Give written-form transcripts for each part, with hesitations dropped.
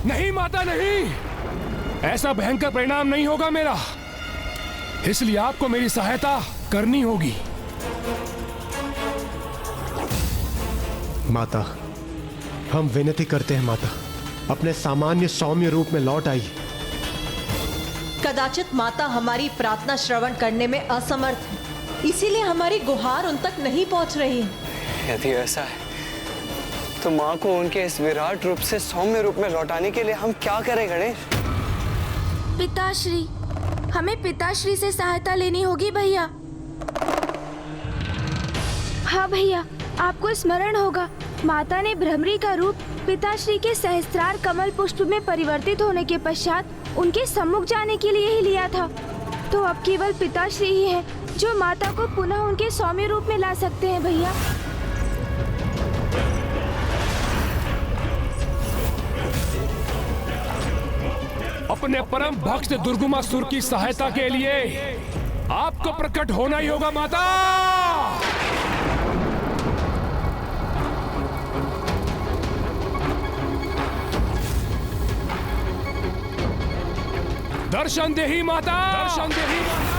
नहीं माता नहीं, ऐसा भयंकर परिणाम नहीं होगा मेरा, इसलिए आपको मेरी सहायता करनी होगी। माता, हम विनती करते हैं माता, अपने सामान्य सौम्य रूप में लौट आई। कदाचित माता हमारी प्रार्थना श्रवण करने में असमर्थ है, इसीलिए हमारी गुहार उन तक नहीं पहुंच रही है। यदि ऐसा है तो माँ को उनके इस विराट रूप से सौम्य रूप में लौटाने के लिए हम क्या करें गणेश? पिताश्री, हमें पिताश्री से सहायता लेनी होगी भैया। हाँ भैया, आपको स्मरण होगा, माता ने भ्रमरी का रूप पिताश्री के सहस्त्रार कमल पुष्प में परिवर्तित होने के पश्चात उनके सम्मुख जाने के लिए ही लिया था। तो अब केवल पिताश्री ही है जो माता को पुनः उनके सौम्य रूप में ला सकते हैं भैया। अपने परम भक्त दुर्गुमासुर की सहायता के लिए आपको प्रकट होना ही होगा माता। दर्शन दे ही माता, दर्शन दे ही माता।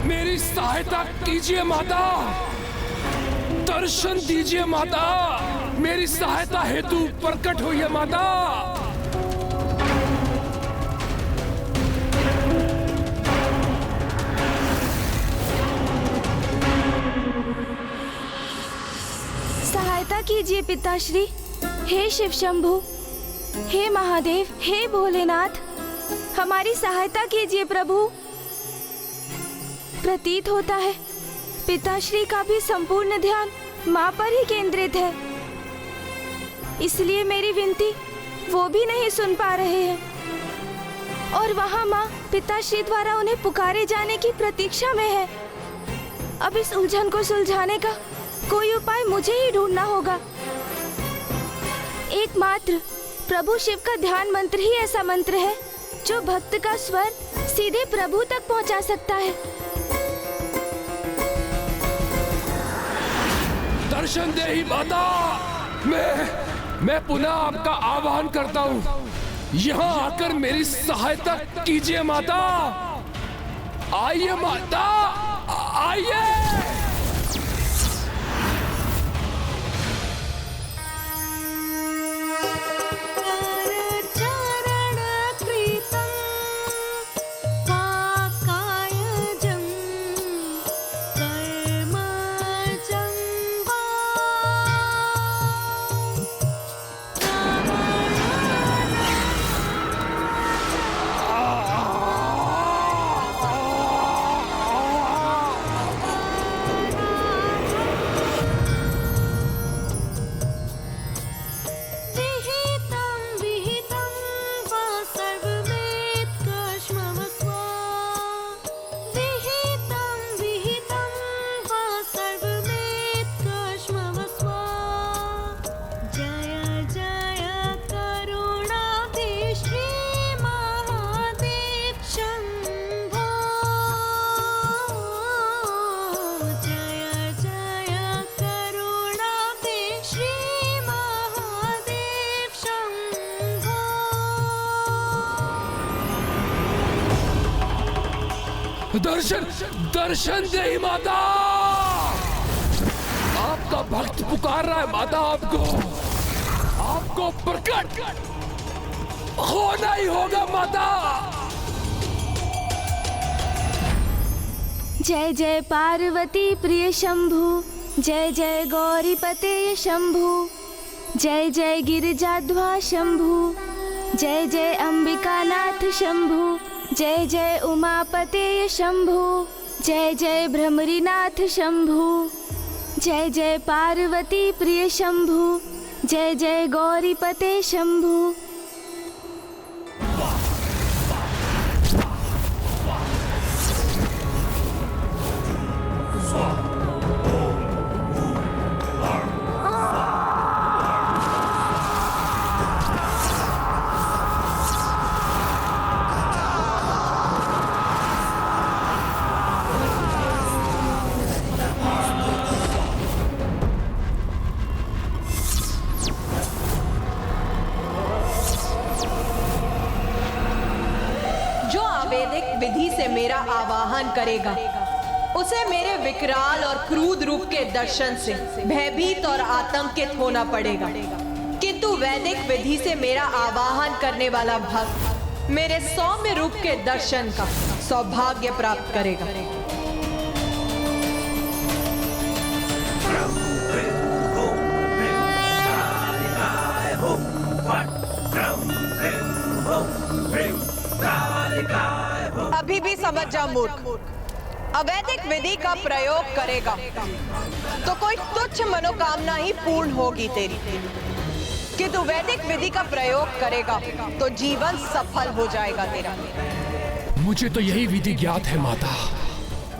मेरी सहायता कीजिए माता, दर्शन दीजिए माता, मेरी सहायता हेतु प्रकट हुई है माता। सहायता कीजिए पिताश्री। हे शिव शंभु, हे महादेव, हे भोलेनाथ, हमारी सहायता कीजिए प्रभु। प्रतीत होता है पिताश्री का भी संपूर्ण ध्यान माँ पर ही केंद्रित है, इसलिए मेरी विनती वो भी नहीं सुन पा रहे हैं और वहाँ माँ पिताश्री द्वारा उन्हें पुकारे जाने की प्रतीक्षा में है। अब इस उलझन को सुलझाने का कोई उपाय मुझे ही ढूंढना होगा। एकमात्र प्रभु शिव का ध्यान मंत्र ही ऐसा मंत्र है जो भक्त का स्वर सीधे प्रभु तक पहुंचा सकता है। दर्शन दे ही माता, मैं पुनः आपका आह्वान करता हूँ, यहाँ आकर मेरी सहायता कीजिए माता। आइए माता, आइए। दर्शन दे ही माता, आपका भक्त पुकार रहा है माता, आपको प्रकट होना ही होगा माता। जय जय पार्वती प्रिय शंभु, जय जय गौरीपते शंभु, जय जय गिरिजाध्वा शंभु, जय जय अंबिकानाथ शंभु, जय जय उमापते शंभु, जय जय भ्रमरीनाथ शंभु, जय जय पार्वती प्रिय शंभु, जय जय गौरीपते शंभु। से मेरा आवाहन करेगा, उसे मेरे विकराल और क्रूर रूप के दर्शन से भयभीत और आतंकित होना पड़ेगा। किंतु वैदिक विधि से मेरा आवाहन करने वाला भक्त मेरे सौम्य रूप के दर्शन का सौभाग्य प्राप्त करेगा। अभी भी समझ जा मूर्ख, अवैदिक विधि का प्रयोग करेगा तो कोई तुच्छ मनोकामना ही पूर्ण होगी तेरी, किंतु वैदिक विधि का प्रयोग करेगा तो जीवन सफल हो जाएगा तेरा। मुझे तो यही विधि ज्ञात है माता,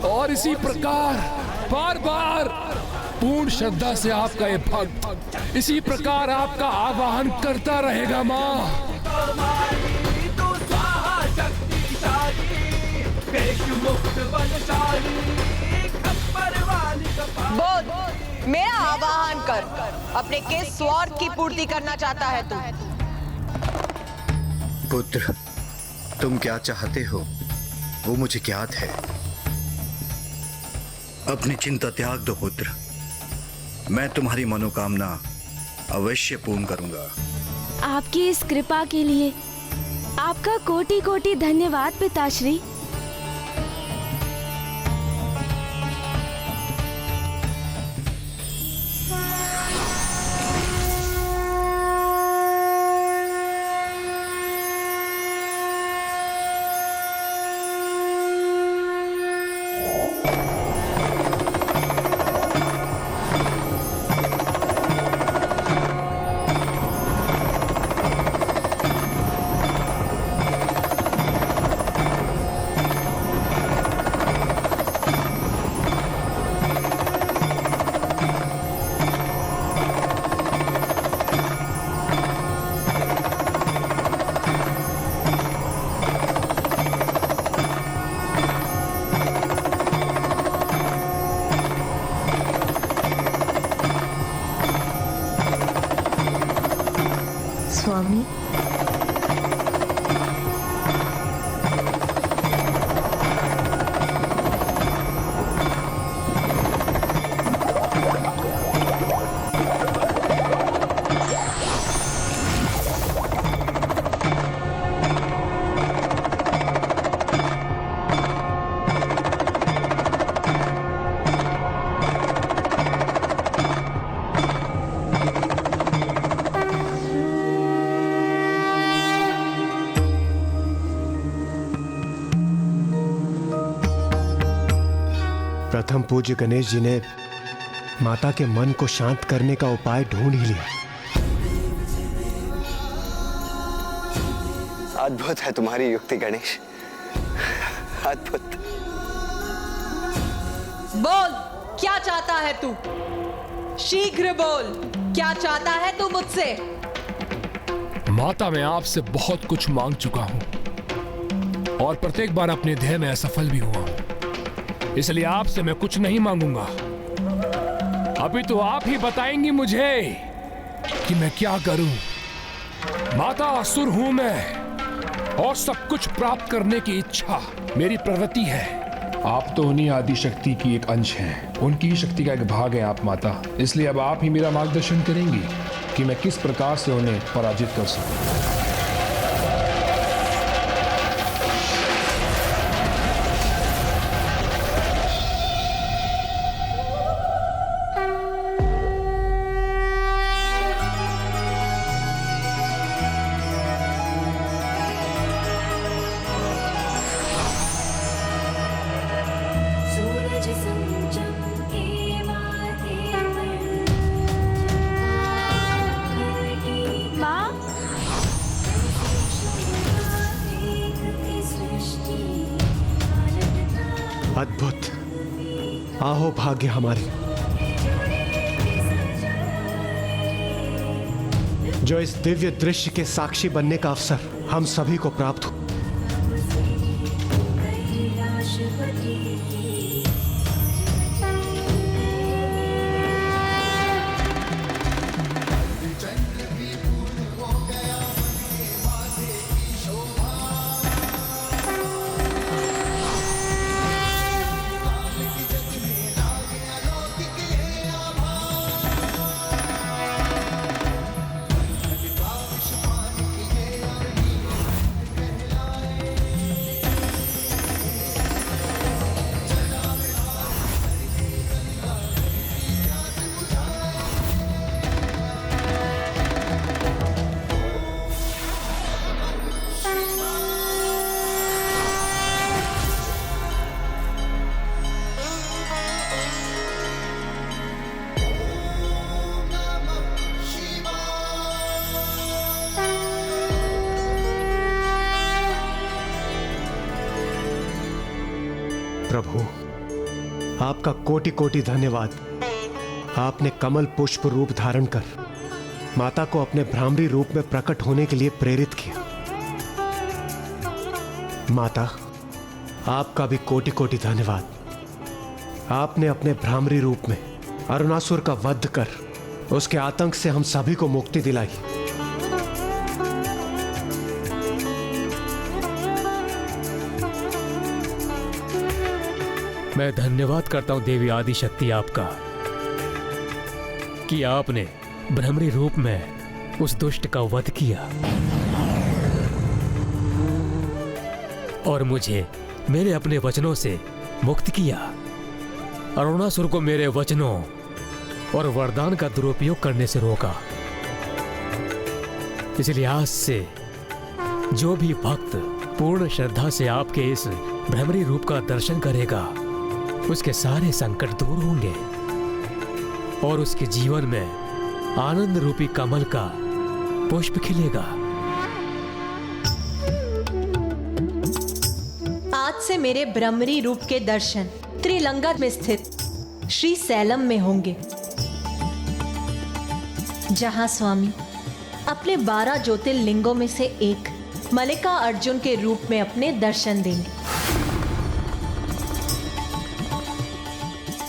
और इसी प्रकार बार बार पूर्ण श्रद्धा से आपका ये भक्त इसी प्रकार आपका आवाहन करता रहेगा माँ। बोल, मेरा आवाहन कर, अपने किस स्वार्थ की पूर्ति करना चाहता है तू? पुत्र, तुम क्या चाहते हो वो मुझे ज्ञात है। अपनी चिंता त्याग दो पुत्र, मैं तुम्हारी मनोकामना अवश्य पूर्ण करूंगा। आपकी इस कृपा के लिए आपका कोटि कोटि धन्यवाद पिताश्री। स्वामी, प्रथम पूज्य गणेश जी ने माता के मन को शांत करने का उपाय ढूंढ ही लिया। अद्भुत है तुम्हारी युक्ति गणेश, अद्भुत। बोल, क्या चाहता है तू? शीघ्र बोल, क्या चाहता है तू मुझसे? माता, मैं आपसे बहुत कुछ मांग चुका हूं और प्रत्येक बार अपने ध्येय में असफल भी हुआ हूं, इसलिए आपसे मैं कुछ नहीं मांगूंगा। अभी तो आप ही बताएंगी मुझे कि मैं क्या करूं। माता, असुर हूं मैं और सब कुछ प्राप्त करने की इच्छा मेरी प्रवृत्ति है। आप तो उन्हीं आदि शक्ति की एक अंश हैं, उनकी ही शक्ति का एक भाग है आप माता, इसलिए अब आप ही मेरा मार्गदर्शन करेंगी कि मैं किस प्रकार से उन्हें पराजित कर सकूं। अद्भुत, आहो भाग्य हमारे, जो इस दिव्य दृश्य के साक्षी बनने का अवसर हम सभी को प्राप्त हो। प्रभु, आपका कोटि कोटि धन्यवाद। आपने कमल पुष्प रूप धारण कर माता को अपने भ्रामरी रूप में प्रकट होने के लिए प्रेरित किया। माता, आपका भी कोटि कोटि धन्यवाद। आपने अपने भ्रामरी रूप में अरुणासुर का वध कर उसके आतंक से हम सभी को मुक्ति दिलाई। मैं धन्यवाद करता हूं देवी आदिशक्ति आपका कि आपने भ्रमरी रूप में उस दुष्ट का वध किया और मुझे मेरे अपने वचनों से मुक्त किया। अरुणासुर को मेरे वचनों और वरदान का दुरुपयोग करने से रोका। इसलिए आज से जो भी भक्त पूर्ण श्रद्धा से आपके इस भ्रमरी रूप का दर्शन करेगा उसके सारे संकट दूर होंगे और उसके जीवन में आनंद रूपी कमल का पुष्प खिलेगा। आज से मेरे भ्रमरी रूप के दर्शन त्रिलंगा में स्थित श्री सैलम में होंगे, जहां स्वामी अपने 12 ज्योतिर्लिंगों में से एक मल्लिका अर्जुन के रूप में अपने दर्शन देंगे।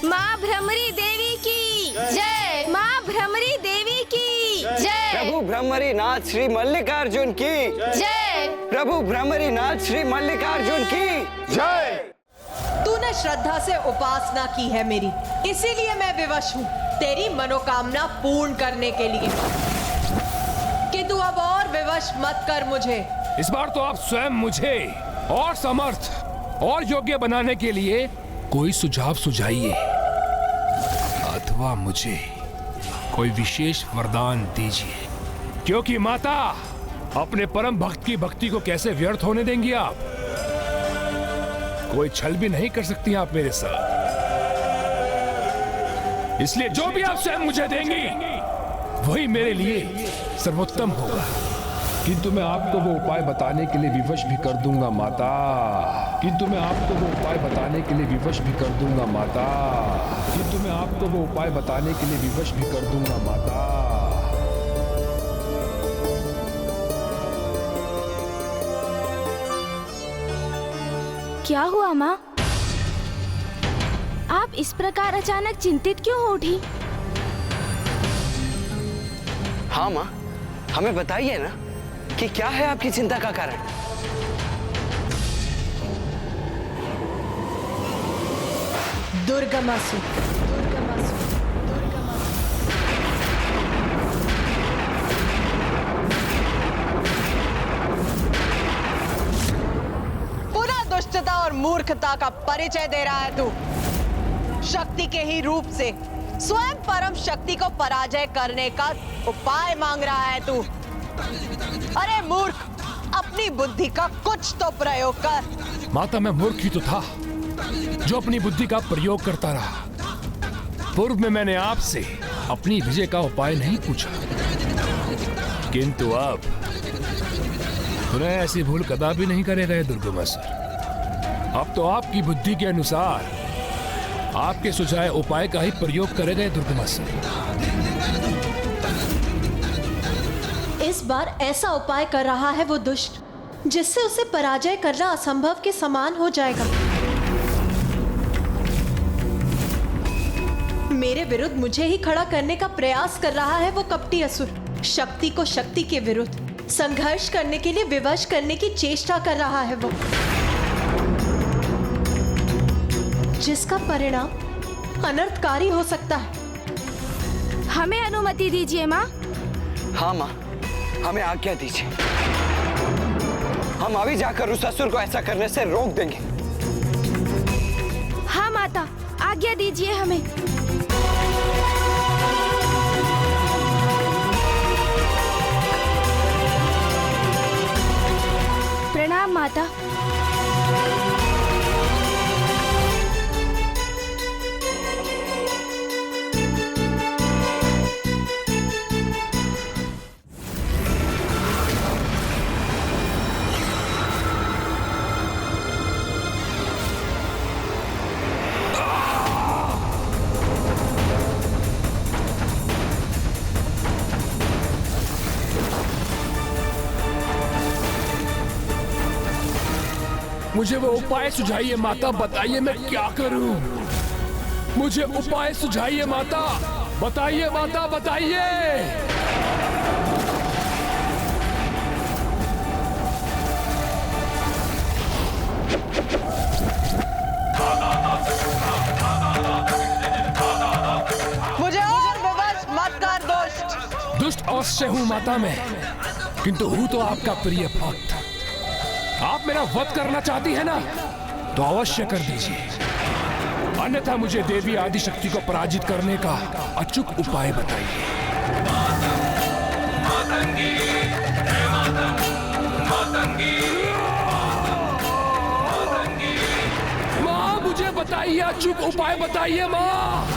माँ भ्रमरी देवी की जय। माँ भ्रमरी देवी की जय। प्रभु भ्रमरी नाथ श्री मल्लिकार्जुन की जय। प्रभु भ्रमरी नाथ श्री मल्लिकार्जुन की जय। तूने श्रद्धा से उपासना की है मेरी, इसीलिए मैं विवश हूँ तेरी मनोकामना पूर्ण करने के लिए। कि तू अब और विवश मत कर मुझे। इस बार तो आप स्वयं मुझे और समर्थ और योग्य बनाने के लिए कोई सुझाव सुझाइए, अथवा मुझे कोई विशेष वरदान दीजिए। क्योंकि माता, अपने परम भक्त की भक्ति को कैसे व्यर्थ होने देंगी आप? कोई छल भी नहीं कर सकती आप मेरे साथ। इसलिए जो भी आप स्वयं मुझे देंगी वही मेरे लिए सर्वोत्तम होगा। किंतु मैं आपको वो उपाय बताने के लिए विवश भी कर दूंगा माता। किंतु मैं आपको वो उपाय बताने के लिए विवश भी कर दूंगा माता। किंतु मैं आपको वो उपाय बताने के लिए विवश भी कर दूंगा माता। क्या हुआ माँ? आप इस प्रकार अचानक चिंतित क्यों हो उठी? हाँ माँ, हमें बताइए ना कि क्या है आपकी चिंता का कारण। दुर्गमासुर। पुनः दुष्टता और मूर्खता का परिचय दे रहा है तू। शक्ति के ही रूप से स्वयं परम शक्ति को पराजय करने का उपाय मांग रहा है तू। अरे मूर्ख, अपनी बुद्धि का कुछ तो प्रयोग कर। माता, मैं मूर्ख ही तो था जो अपनी बुद्धि का प्रयोग करता रहा। पूर्व में मैंने आपसे अपनी विजय का उपाय नहीं पूछा, किंतु अब पुनः ऐसी भूल कदापि नहीं करेगा ये दुर्गमासुर। अब तो आपकी बुद्धि के अनुसार आपके सुझाए उपाय का ही प्रयोग करेगा ये दुर्गमासुर। इस बार ऐसा उपाय कर रहा है वो दुष्ट जिससे उसे पराजय करना असंभव के समान हो जाएगा। मेरे विरुद्ध मुझे ही खड़ा करने का प्रयास कर रहा है वो कपटी असुर। शक्ति को शक्ति के विरुद्ध संघर्ष करने के लिए विवश करने की चेष्टा कर रहा है वो, जिसका परिणाम अनर्थकारी हो सकता है। हमें अनुमति दीजिए माँ। हाँ माँ, हमें आज्ञा दीजिए। हम अभी जाकर उस असुर को ऐसा करने से रोक देंगे। हाँ माता, आज्ञा दीजिए हमें। प्रणाम माता। मुझे वो उपाय सुझाइए माता, बताइए मैं क्या करूं। मुझे उपाय सुझाइए माता, बताइए माता, बताइए। मुझे और विवश मत कर दुष्ट। दुष्ट अवश्य हूं माता मैं, किंतु हूं तो आपका प्रिय भक्त। आप मेरा वध करना चाहती है ना, तो अवश्य कर दीजिए, अन्यथा मुझे देवी आदिशक्ति को पराजित करने का अचूक उपाय बताइए। माँ मुझे बताइए, अचूक उपाय बताइए माँ।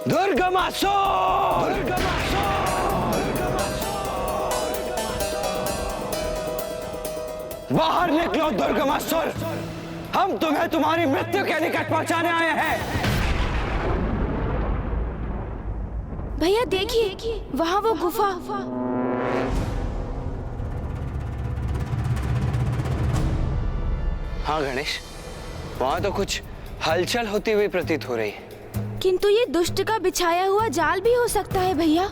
दुर्गमासुर! बाहर निकलो दुर्गमासुर! हम तुम्हें तुम्हारी मृत्यु के निकट पहुंचाने आए हैं। भैया देखिए, वहाँ वो गुफा। हाँ गणेश, वहां तो कुछ हलचल होती हुई प्रतीत हो रही है। किंतु ये दुष्ट का बिछाया हुआ जाल भी हो सकता है भैया।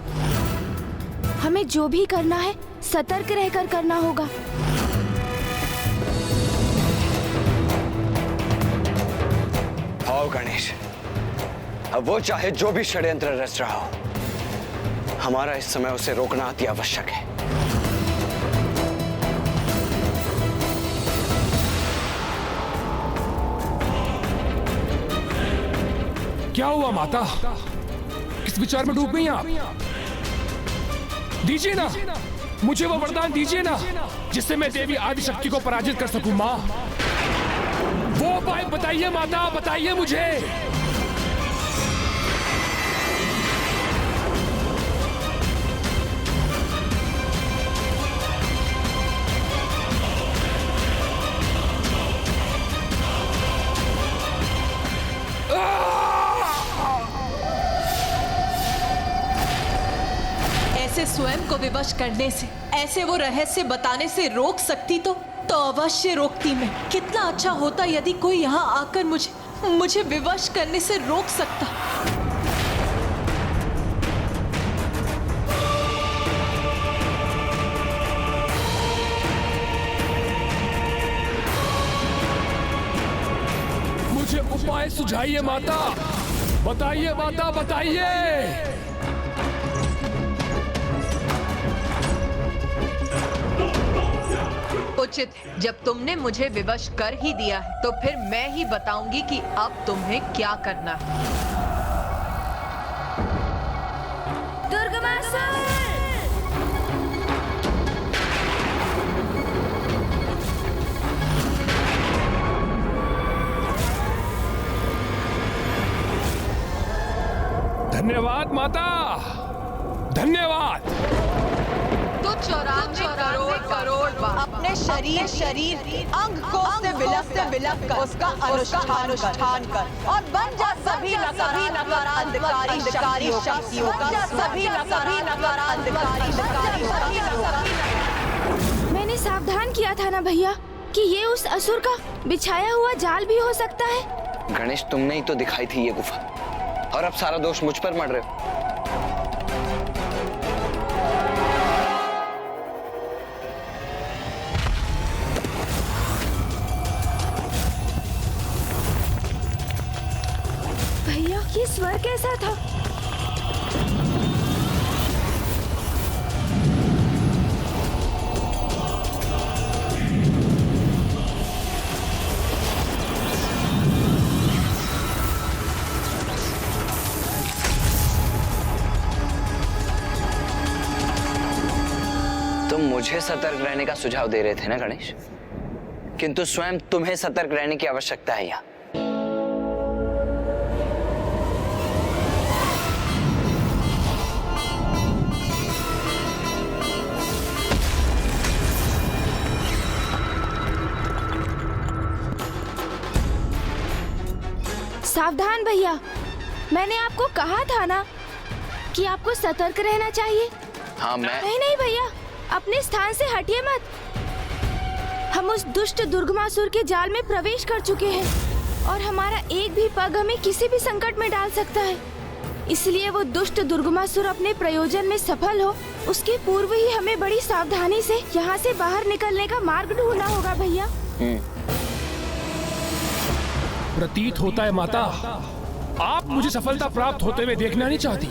हमें जो भी करना है सतर्क रहकर करना होगा। आओ गणेश, अब वो चाहे जो भी षड्यंत्र रच रहा हो, हमारा इस समय उसे रोकना अति आवश्यक है। क्या हुआ माता, किस विचार में डूब गई आप? दीजिए ना, मुझे वो वरदान दीजिए ना, जिससे मैं देवी आदिशक्ति को पराजित कर सकूं। माँ वो उपाय बताइए माता, बताइए मुझे। ऐसे स्वयं को विवश करने से, ऐसे वो रहस्य बताने से रोक सकती तो अवश्य रोकती मैं। कितना अच्छा होता यदि कोई यहाँ आकर मुझे विवश करने से रोक सकता। मुझे उपाय सुझाइए माता, बताइए माता, बताइए। उचित है, जब तुमने मुझे विवश कर ही दिया है तो फिर मैं ही बताऊंगी कि अब तुम्हें क्या करना है। दुर्गमासुर! धन्यवाद माता, धन्यवाद। तो 94 करोड़ बार अपने शरीर अंग को से विलक कर उसका अनुष्ठान कर और बन जा सभी नकारात्मक शक्तियों का, सभी नकारात्मक शक्तियों। मैंने सावधान किया था ना भैया कि ये उस असुर का बिछाया हुआ जाल भी हो सकता है। गणेश, तुमने ही तो दिखाई थी ये गुफा, और अब सारा दोष मुझ पर मढ़ रहे हो। भैया ये स्वर कैसा था? तुम मुझे सतर्क रहने का सुझाव दे रहे थे ना गणेश, किंतु स्वयं तुम्हें सतर्क रहने की आवश्यकता है यहाँ। सावधान भैया, मैंने आपको कहा था ना कि आपको सतर्क रहना चाहिए। हाँ मैं नहीं भैया, अपने स्थान से हटिए मत। हम उस दुष्ट दुर्गमासुर के जाल में प्रवेश कर चुके हैं और हमारा एक भी पग हमें किसी भी संकट में डाल सकता है। इसलिए वो दुष्ट दुर्गमासुर अपने प्रयोजन में सफल हो, उसके पूर्व ही हमें बड़ी सावधानी से यहाँ से बाहर निकलने का मार्ग ढूंढना होगा भैया। प्रतीत होता है माता, आप मुझे सफलता प्राप्त होते हुए देखना नहीं चाहती,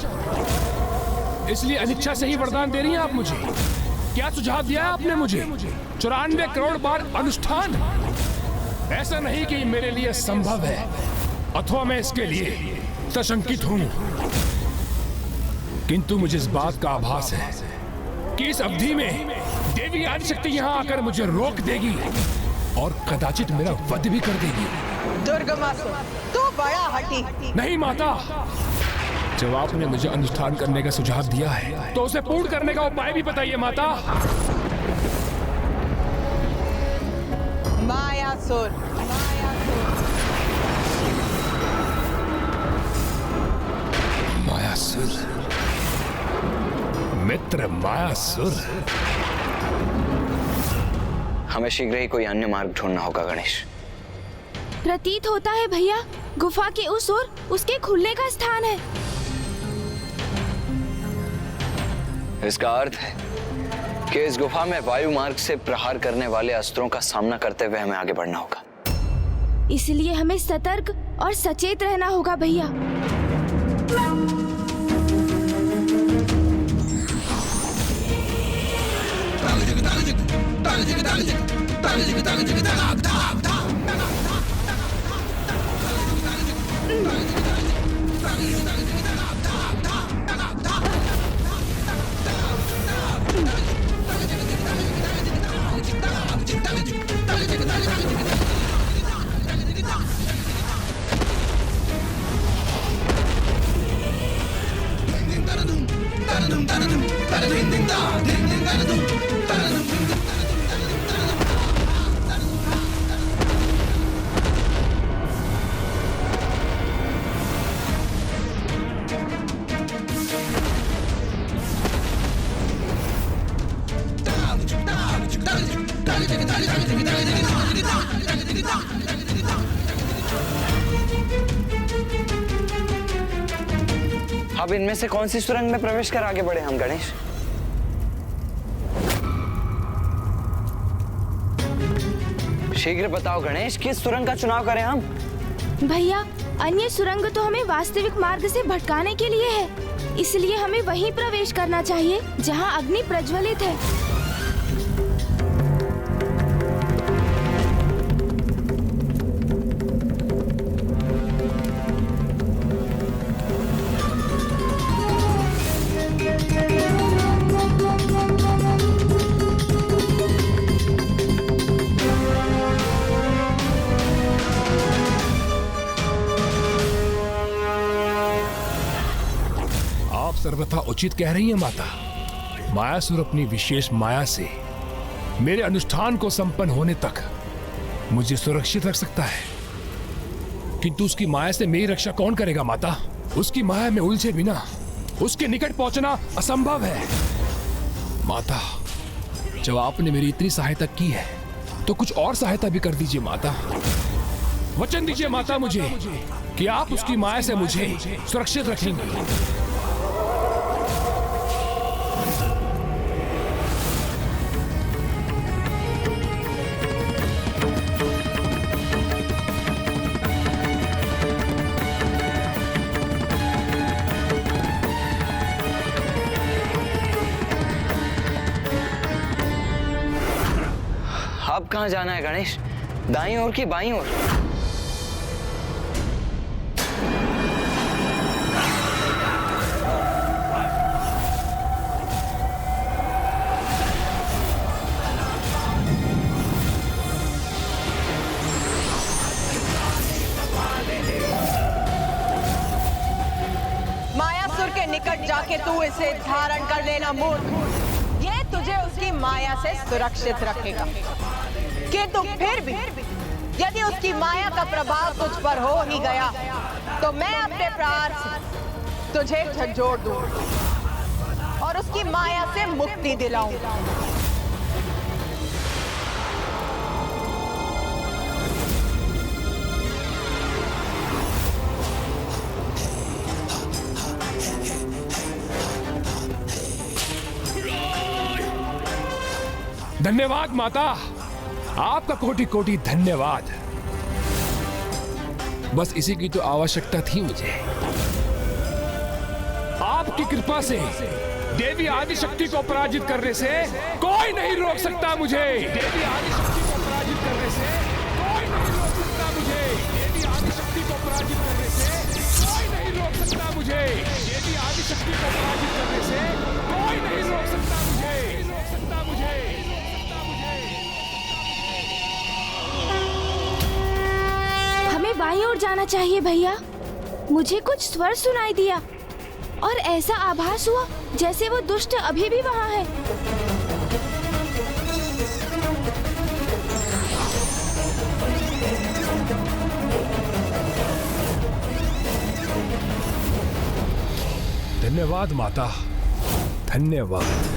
इसलिए अनिच्छा से ही वरदान दे रही हैं आप मुझे। क्या सुझाव दिया है आपने मुझे? 94 करोड़ बार अनुष्ठान। ऐसा नहीं कि मेरे लिए संभव है अथवा मैं इसके लिए सशंकित हूं, किंतु मुझे इस बात का आभास है कि इस अवधि में देवी आदिशक्ति यहाँ आकर मुझे रोक देगी और कदाचित मेरा वध भी कर देगी। दुर्गमासुर, तू बड़ा हठी। नहीं माता, जब आपने मुझे अनुष्ठान करने का सुझाव दिया है तो उसे पूर्ण करने का उपाय भी बताइए माता। मायासुर, मायासुर, मित्र मायासुर। हमें शीघ्र ही कोई अन्य मार्ग ढूंढना होगा गणेश। प्रतीत होता है भैया, गुफा के उस ओर उसके खुलने का स्थान है। इसका अर्थ है कि इस गुफा में वायु मार्ग से प्रहार करने वाले अस्त्रों का सामना करते हुए हमें आगे बढ़ना होगा। इसलिए हमें सतर्क और सचेत रहना होगा भैया। अब इनमें से कौन सी सुरंग में प्रवेश कर आगे बढ़े हम गणेश? शीघ्र बताओ गणेश, किस सुरंग का चुनाव करें हम? भैया, अन्य सुरंग तो हमें वास्तविक मार्ग से भटकाने के लिए है, इसलिए हमें वहीं प्रवेश करना चाहिए जहां अग्नि प्रज्वलित है। सर्वथा उचित कह रही है माता। मायासुर अपनी विशेष माया से मेरे अनुष्ठान को संपन्न होने तक मुझे सुरक्षित रख सकता है, किंतु उसकी माया से मेरी रक्षा कौन करेगा माता? उसकी माया में उलझे बिना उसके निकट पहुंचना असंभव है। माता, जब आपने मेरी इतनी सहायता की है तो कुछ और सहायता भी कर दीजिए माता। वचन दीजिए माता मुझे कि आप उसकी माया से मुझे सुरक्षित रखेंगे। अब कहां जाना है गणेश? दाईं ओर की बाईं ओर? मायासुर के निकट जाके तू इसे धारण कर लेना मूर्ख। ये तुझे उसकी माया से सुरक्षित रखेगा, किंतु फिर भी यदि उसकी माया का प्रभाव तुझ पर हो ही गया तो मैं अपने प्राण से तुझे झंझोड़ दूं और उसकी माया से मुक्ति दिलाऊंगा। धन्यवाद माता, आपका कोटि कोटि धन्यवाद। बस इसी की तो आवश्यकता थी मुझे। आपकी कृपा से देवी आदिशक्ति को पराजित करने से कोई नहीं रोक सकता मुझे। देवी आदिशक्ति को पराजित करने से कोई नहीं रोक सकता मुझे। देवी आदिशक्ति को पराजित करने से कोई नहीं रोक सकता मुझे। देवी आदिशक्ति को पराजित करने से कोई नहीं रोक सकता मुझे। हमें बाईं ओर जाना चाहिए भैया। मुझे कुछ स्वर सुनाई दिया और ऐसा आभास हुआ जैसे वो दुष्ट अभी भी वहाँ है। धन्यवाद माता, धन्यवाद।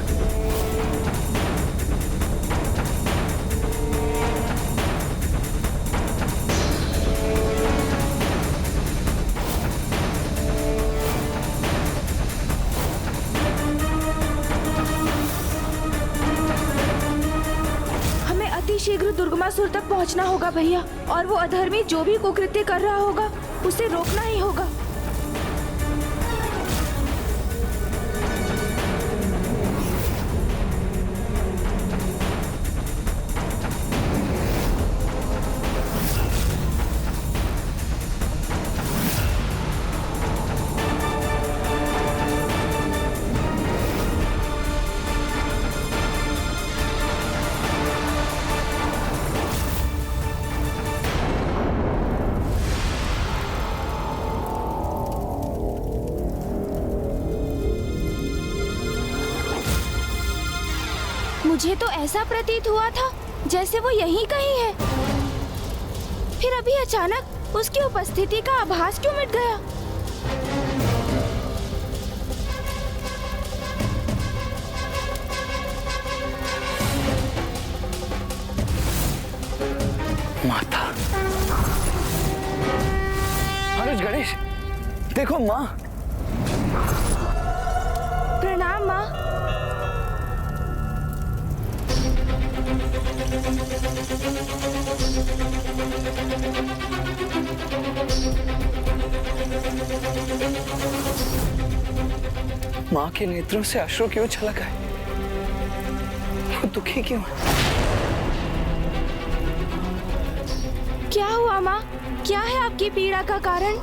शीघ्र दुर्गमासुर तक पहुंचना होगा भैया, और वो अधर्मी जो भी कुकृत्य कर रहा होगा उसे रोकना ही होगा। मुझे तो ऐसा प्रतीत हुआ था जैसे वो यहीं कहीं है, फिर अभी अचानक उसकी उपस्थिति का आभास क्यों मिट गया? माता, अनुज, गणेश, देखो माँ। प्रणाम माँ। माँ के नेत्रों से अश्रु क्यों छलक आए? वो दुखी क्यों है? क्या हुआ माँ? क्या है आपकी पीड़ा का कारण?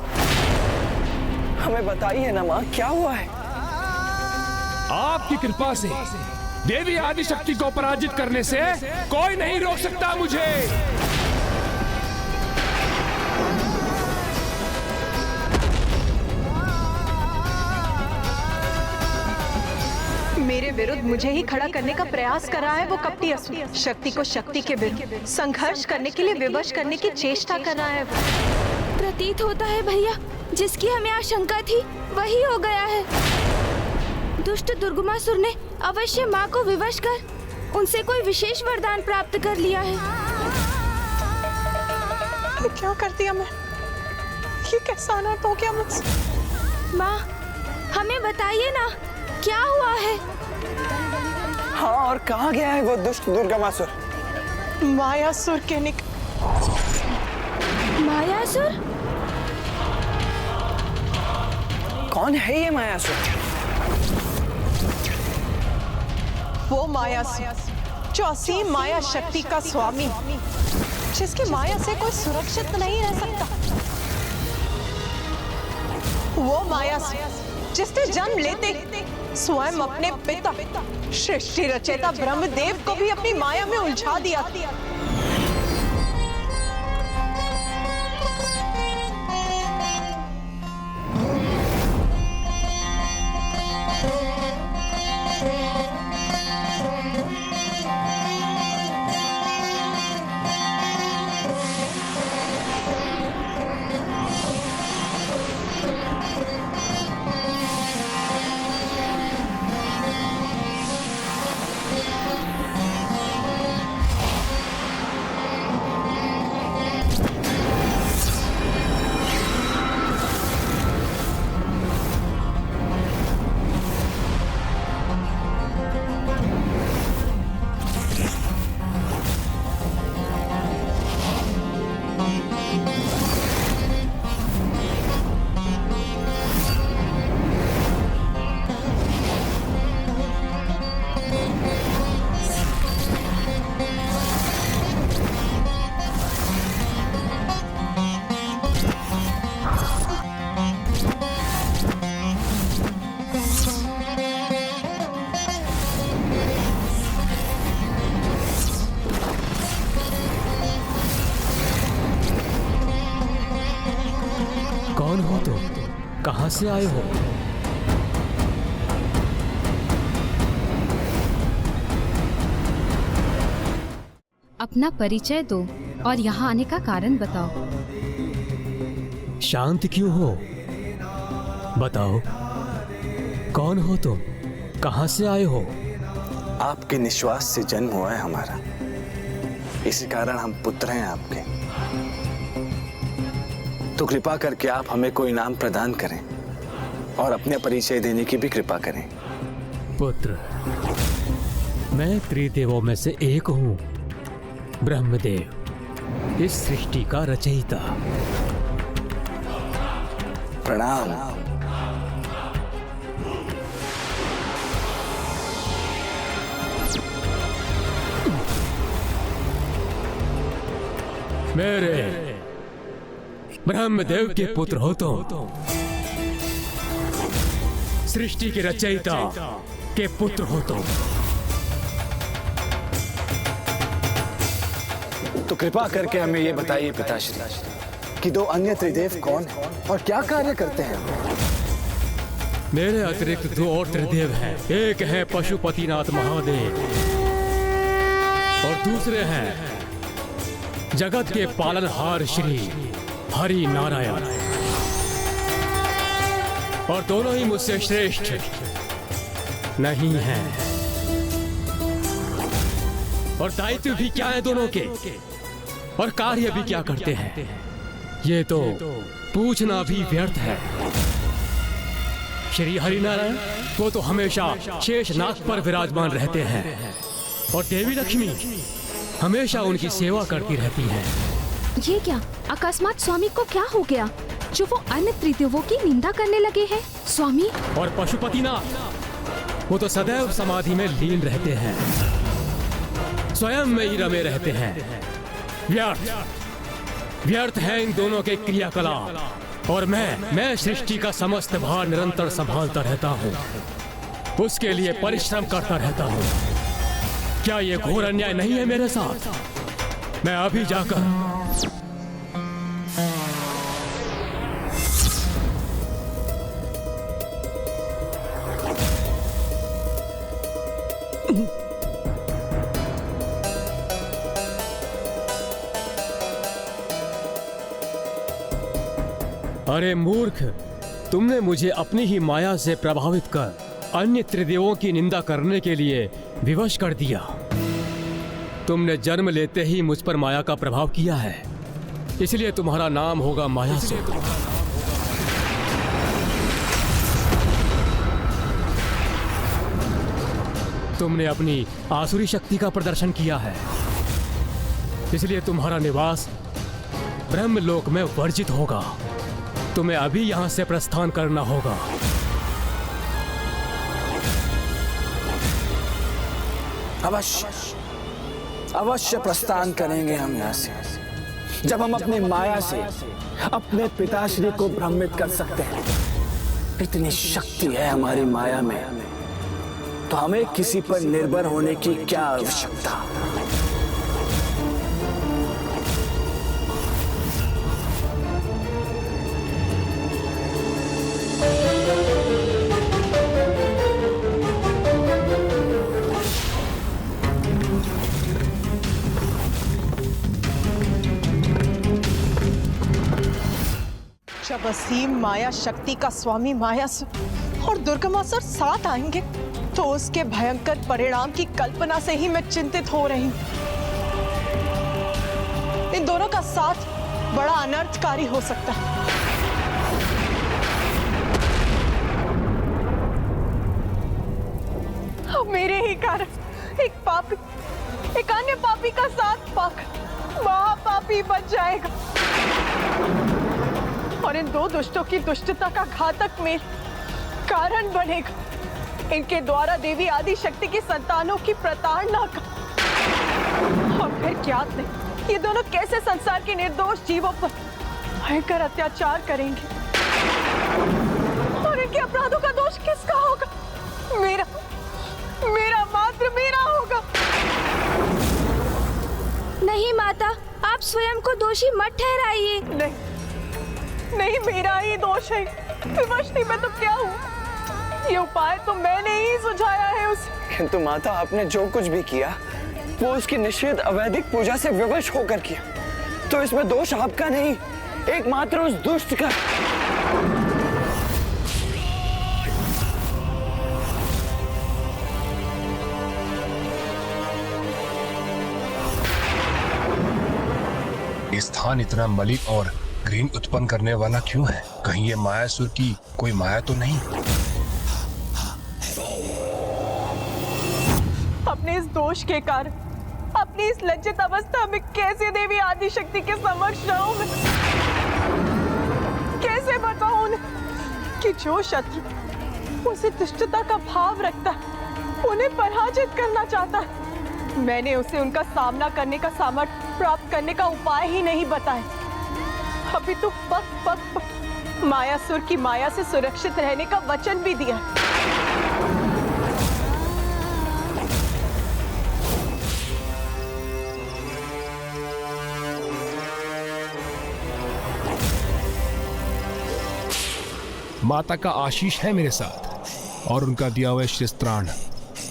हमें बताइए ना माँ, क्या हुआ है? आपकी कृपा से देवी आदिशक्ति को पराजित करने से कोई नहीं रोक सकता मुझे। मेरे विरुद्ध मुझे ही खड़ा करने का प्रयास कर रहा है वो कपटी असुर। शक्ति को शक्ति के विरुद्ध संघर्ष करने के लिए विवश करने की चेष्टा कर रहा है वो। प्रतीत होता है भैया, जिसकी हमें आशंका थी वही हो गया है। दुष्ट दुर्गमासुर ने अवश्य माँ को विवश कर उनसे कोई विशेष वरदान प्राप्त कर लिया है। क्या कर दिया मैं? ये कैसा अनर्थ हो गया मुझसे? माँ, हमें बताइए ना, क्या हुआ है? हाँ, और कहाँ गया है वो दुष्ट दुर्गमासुर? मायासुर के निक। मायासुर? कौन है ये मायासुर? वो मायासुर जो असीम माया शक्ति का स्वामी, जिसकी माया से कोई सुरक्षित नहीं रह सकता। वो मायासुर जिसने जन्म लेते स्वयं अपने पिता सृष्टि रचयिता ब्रह्मदेव को भी अपनी माया में उलझा दिया। कौन हो तुम? कहां से आए हो? अपना परिचय दो और यहाँ आने का कारण बताओ। शांत क्यों हो? बताओ, कौन हो तुम? कहां से आए हो? आपके निश्वास से जन्म हुआ है हमारा, इसी कारण हम पुत्र हैं आपके। तो कृपा करके आप हमें कोई नाम प्रदान करें और अपने परिचय देने की भी कृपा करें। पुत्र, मैं त्रिदेवों में से एक हूं, ब्रह्मदेव, इस सृष्टि का रचयिता। प्रणाम। मेरे ब्रह्मदेव के पुत्र हो तुम, सृष्टि के रचयिता के पुत्र हो तुम। तो कृपा करके हमें ये बताइए पिताश्री कि दो अन्य त्रिदेव कौन हैं और क्या कार्य करते हैं? मेरे अतिरिक्त दो और त्रिदेव हैं। एक है पशुपतिनाथ महादेव और दूसरे हैं जगत के पालनहार श्री हरि नारायण। और दोनों ही मुझसे श्रेष्ठ नहीं हैं। और दायित्व भी क्या है दोनों के, और कार्य भी क्या करते हैं, ये तो पूछना भी व्यर्थ है। श्री हरिनारायण वो तो हमेशा शेषनाग पर विराजमान रहते हैं और देवी लक्ष्मी हमेशा उनकी सेवा करती रहती हैं। ये क्या अकस्मात स्वामी को क्या हो गया जो वो अन्य त्रिदेवों की निंदा करने लगे हैं? स्वामी और पशुपतिनाथ वो तो सदैव समाधि में लीन रहते हैं, स्वयं में ही रमे रहते हैं। व्यर्थ है इन दोनों के क्रियाकलाप। और मैं सृष्टि का समस्त भार निरंतर संभालता रहता हूँ, उसके लिए परिश्रम करता रहता हूँ। क्या ये घोर अन्याय नहीं है मेरे साथ? मैं अभी जाकर अरे मूर्ख, तुमने मुझे अपनी ही माया से प्रभावित कर अन्य त्रिदेवों की निंदा करने के लिए विवश कर दिया। तुमने जन्म लेते ही मुझ पर माया का प्रभाव किया है, इसलिए तुम्हारा नाम होगा मायासुर। तुमने अपनी आसुरी शक्ति का प्रदर्शन किया है, इसलिए तुम्हारा निवास ब्रह्मलोक में वर्जित होगा। तुम्हें अभी यहां से प्रस्थान करना होगा। अवश्य प्रस्थान करेंगे हम यहाँ से, जब हम अपनी माया से अपने पिताश्री को भ्रमित कर सकते हैं। इतनी शक्ति है हमारी माया में, तो हमें किसी पर निर्भर होने की क्या आवश्यकता? जब असीम माया शक्ति का स्वामी मायासुर और दुर्गमासुर साथ आएंगे तो उसके भयंकर परिणाम की कल्पना से ही मैं चिंतित हो रही हूं। इन दोनों का साथ बड़ा अनर्थकारी हो सकता है। मेरे ही कारण एक अन्य पापी का साथ पाकर महापापी बन जाएगा और इन दो दुष्टों की दुष्टता का घातक मेल कारण बनेगा इनके द्वारा देवी आदि शक्ति की संतानों की प्रताड़ना का। और फिर क्या नहीं, ये दोनों कैसे संसार के निर्दोष जीवों पर भयंकर अत्याचार करेंगे और इनके अपराधों का दोष किसका होगा? मेरा मात्र मेरा होगा। नहीं माता, आप स्वयं को दोषी मत ठहराइए। नहीं मेरा ही दोष है। विवशनी मैं तो क्या हूँ? ये उपाय तो मैंने ही सुझाया है उसे। किंतु माता, आपने जो कुछ भी किया वो उसकी निषेध अवैदिक पूजा से विवश होकर किया, तो इसमें दोष आपका नहीं, एकमात्र उस दुष्ट का। ये स्थान इतना मलिन और ग्रीन उत्पन्न करने वाला क्यों है? कहीं ये मायासुर की कोई माया तो नहीं? अपने इस दोष के कारण, अपनी इस लज्जित अवस्था में कैसे देवी आदि शक्ति के समक्ष रहूं मैं? कैसे बताऊं उन्हें कि जो शत्रु उसे दुष्टता का भाव रखता है, उन्हें पराजित करना चाहता है, मैंने उसे उनका सामना करने का सामर्थ्य प्राप्त करने का उपाय ही नहीं बताया। अभी तो पक मायासुर की माया से सुरक्षित रहने का वचन भी दिया। माता का आशीष है मेरे साथ और उनका दिया हुआ शस्त्राण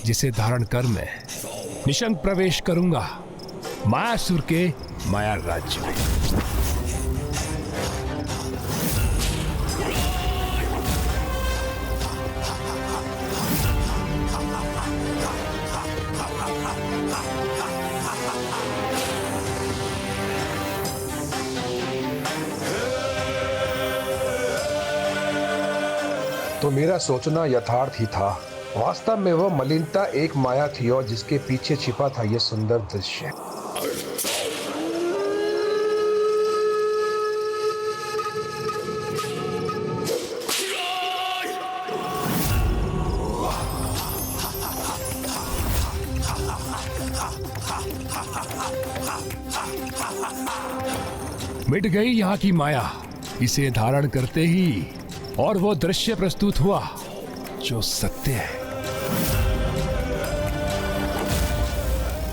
जिसे धारण कर मैं निशंक प्रवेश करूंगा मायासुर के माया राज्य में। तो मेरा सोचना यथार्थ ही था। वास्तव में वह मलिनता एक माया थी और जिसके पीछे छिपा था यह सुंदर दृश्य। मिट गई यहाँ की माया इसे धारण करते ही, और वो दृश्य प्रस्तुत हुआ जो सत्य है।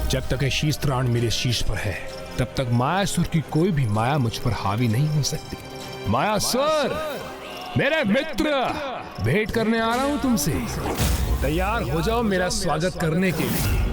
जब तक ये शीस्त्राण मेरे शीश पर है तब तक मायासुर की कोई भी माया मुझ पर हावी नहीं हो सकती। मायासुर मेरे मित्र, भेंट करने आ रहा हूं तुमसे। तैयार हो जाओ मेरा स्वागत करने के लिए।